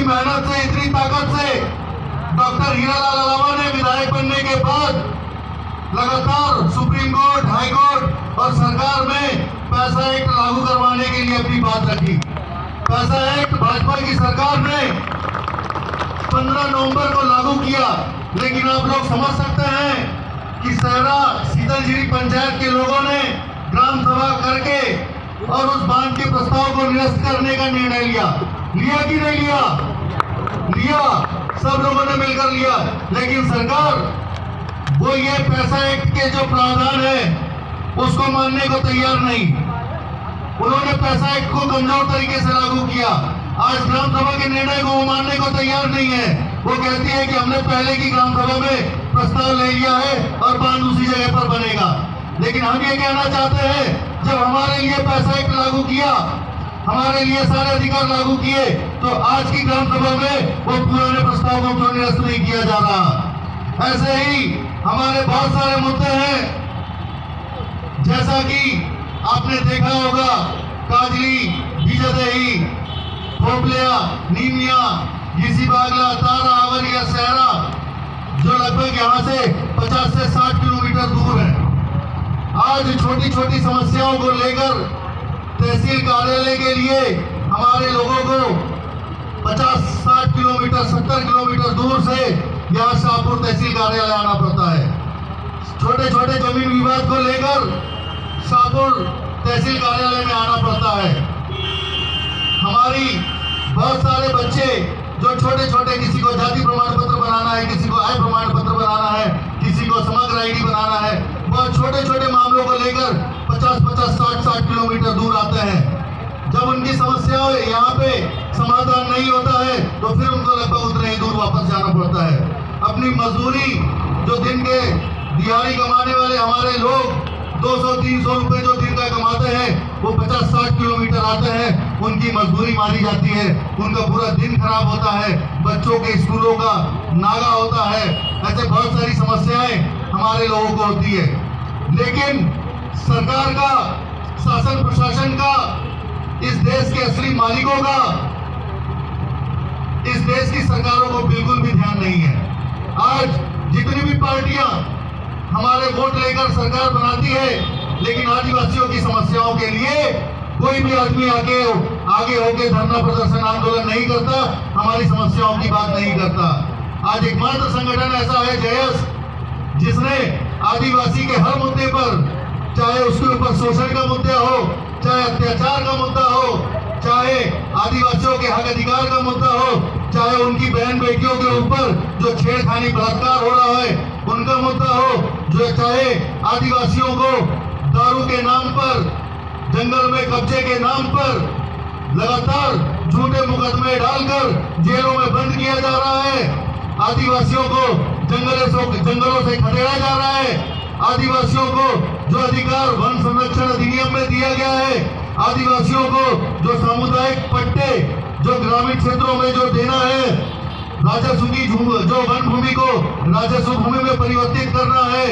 मेहनत से, इतनी ताकत से डॉक्टर हीरालाल अलावा ने विधायक बनने के बाद लगातार सुप्रीम कोर्ट, हाई कोर्ट और सरकार में पैसा एक्ट लागू करवाने के लिए अपनी बात रखी। पैसा एक्ट भाजपा की सरकार ने 15 नवंबर को लागू किया, लेकिन आप लोग समझ सकते हैं कि सहरा शीतलझीरी पंचायत के लोगों ने ग्राम सभा करके और उस बांध के प्रस्ताव को निरस्त करने का निर्णय लिया। लिया कि नहीं लिया? लिया, सब लोगों ने मिलकर लिया। लेकिन सरकार वो ये पैसा एक्ट के जो प्रावधान है उसको मानने को तैयार नहीं। उन्होंने पैसा एक्ट को कमजोर तरीके से लागू किया। आज ग्राम सभा के निर्णय को वो मानने को तैयार नहीं है। वो कहती है कि हमने पहले की ग्राम सभा में प्रस्ताव ले लिया है और बांध उसी जगह पर बनेगा। लेकिन हम ये कहना चाहते हैं, जब हमारे लिए पैसा एक्ट लागू किया, हमारे लिए सारे अधिकार लागू किए, तो आज की ग्राम सभा में वो पुराने प्रस्ताव को क्यों निरस्त नहीं किया जा रहा? ऐसे ही हमारे बहुत सारे मुद्दे हैं, जैसा कि आपने देखा होगा काजली, बीजादेही, भोपलिया, नीमिया, घिसी बागला, तारा, आवरिया, सहरा, जो लगभग यहाँ से 50 से 60 किलोमीटर दूर है। आज छोटी छोटी समस्याओं को लेकर तहसील कार्यालय के लिए हमारे लोगों को 50-60 किलोमीटर, 70 किलोमीटर दूर से यहाँ शाहपुर तहसील कार्यालय आना पड़ता है। छोटे छोटे जमीन विवाद को लेकर शाहपुर तहसील कार्यालय में आना पड़ता है। हमारी बहुत सारे बच्चे जो छोटे छोटे, किसी को जाति प्रमाण पत्र बनाना है, किसी को आय प्रमाण पत्र बनाना है, किसी को समग्र आईडी बनाना है, बहुत छोटे छोटे मामलों को लेकर 50-50, 60-60 किलोमीटर दूर आते हैं। जब उनकी समस्याओं यहाँ पे समाधान नहीं होता है तो फिर उनको लगभग उतने ही दूर वापस जाना पड़ता है। अपनी मजदूरी, जो दिन के दिहाड़ी कमाने वाले हमारे लोग 200-300 रुपए जो दिन का कमाते हैं, वो 50-60 किलोमीटर आते हैं, उनकी मजदूरी मारी जाती है, उनका पूरा दिन खराब होता है, बच्चों के स्कूलों का नागा होता है। ऐसे बहुत सारी समस्याएं हमारे लोगों को होती है। लेकिन सरकार का, शासन प्रशासन का, इस देश के असली मालिकों का इस देश की सरकारों को बिल्कुल भी ध्यान नहीं है। आज जितनी भी पार्टियां हमारे वोट लेकर सरकार बनाती है, लेकिन आदिवासियों की समस्याओं के लिए कोई भी आदमी आगे होके धरना प्रदर्शन आंदोलन नहीं करता, हमारी समस्याओं की बात नहीं करता। आज एकमात्र संगठन ऐसा है जयस, जिसने आदिवासी के हर मुद्दे पर, चाहे उसके ऊपर शोषण का मुद्दा हो, चाहे अत्याचार का मुद्दा हो, चाहे आदिवासियों के हक अधिकार का मुद्दा हो, चाहे उनकी बहन बेटियों के ऊपर जो छेड़खानी बलात्कार हो रहा है उनका मुद्दा हो, जो चाहे आदिवासियों को दारू के नाम पर, जंगल में कब्जे के नाम पर लगातार झूठे मुकदमे डालकर जेलों में बंद किया जा रहा है, आदिवासियों को जंगलों से खदेड़ा जा रहा है, आदिवासियों को जो अधिकार वन संरक्षण अधिनियम में दिया गया है, आदिवासियों को जो सामुदायिक पट्टे जो ग्रामीण क्षेत्रों में जो देना है, राजस्व की जो वन भूमि को राजस्व भूमि में परिवर्तित करना है,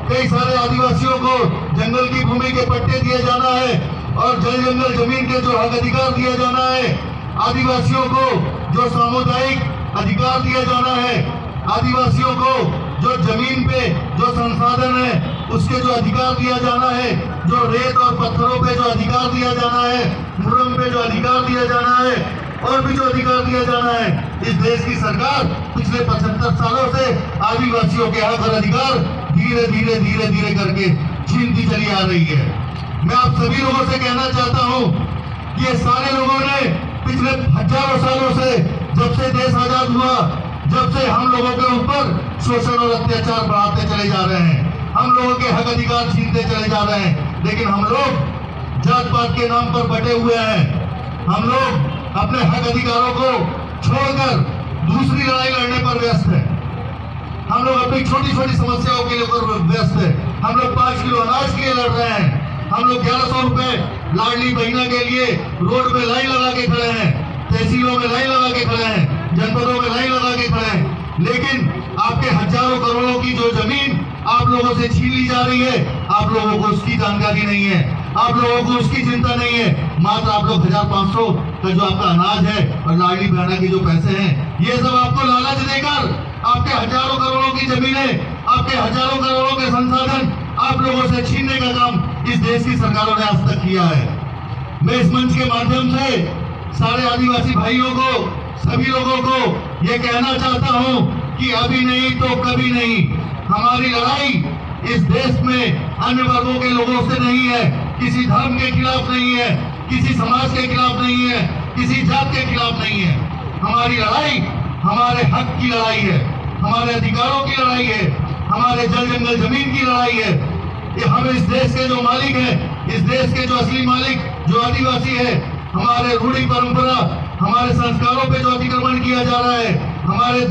कई सारे आदिवासियों को जंगल की भूमि के पट्टे दिए जाना है और जंगल जमीन के जो हक अधिकार दिया जाना है, आदिवासियों को जो सामुदायिक अधिकार दिया जाना है, आदिवासियों को जो जमीन पे जो संसाधन है उसके जो अधिकार दिया जाना है, जो रेत और पत्थरों पे जो अधिकार दिया जाना है, मुरम पे जो अधिकार दिया जाना है और भी जो अधिकार दिया जाना है, इस देश की सरकार पिछले 75 सालों से आदिवासियों के हक और अधिकार धीरे धीरे करके छीनती चली आ रही है। मैं आप सभी लोगों से कहना चाहता हूँ कि ये सारे लोगों ने पिछले हजारों सालों से, जब से देश आजाद हुआ, जब से हम लोगों के ऊपर शोषण और अत्याचार बढ़ाते चले जा रहे हैं, हम लोगों के हक अधिकार छीनते चले जा रहे हैं। लेकिन हम लोग जात पात के नाम पर बटे हुए हैं। हम लोग अपने हक अधिकारों को छोड़कर दूसरी लड़ाई लड़ने पर व्यस्त है। हम लोग अपनी छोटी छोटी समस्याओं के लिए व्यस्त है। हम लोग 5 किलो अनाज के लिए लड़ रहे हैं। हम लोग 1100 रुपए लाडली बहना के लिए रोड में लाइन लगा के खड़े हैं, तहसीलों में लाइन लगा के खड़े हैं, जनपदों में लाइन लगा के खड़े हैं। लेकिन आपके हजारों करोड़ों की जो जमीन आप लोगों से छीन ली जा रही है, आप लोगों को उसकी जानकारी नहीं है। आप लोगों को उसकी चिंता नहीं है। मात्र आप लोग 1500 का जो आपका अनाज है और लाडली बहना के जो पैसे हैं, ये सब आपको लालच देकर आपके हजारों करोड़ों की जमीनें, आपके हजारों करोड़ों के संसाधन आप लोगों से छीनने का काम इस देश की सरकारों ने आज तक किया है। मैं इस मंच के माध्यम से सारे आदिवासी भाइयों को, सभी लोगों को ये कहना चाहता हूं कि अभी नहीं तो कभी नहीं, हमारी लड़ाई इस देश में अन्य वर्गों के लोगों से नहीं है, किसी धर्म के खिलाफ नहीं है, किसी समाज के खिलाफ नहीं है, किसी जात के खिलाफ नहीं है। हमारी लड़ाई हमारे हक की लड़ाई है, हमारे अधिकारों की लड़ाई है, हमारे जल जंगल जमीन की लड़ाई है। ये हम इस देश के जो मालिक हैं, इस देश के जो असली मालिक जो आदिवासी है, हमारे रूढ़ी परंपरा, हमारे संस्कारों पे जो अतिक्रमण किया जा रहा है, हमारे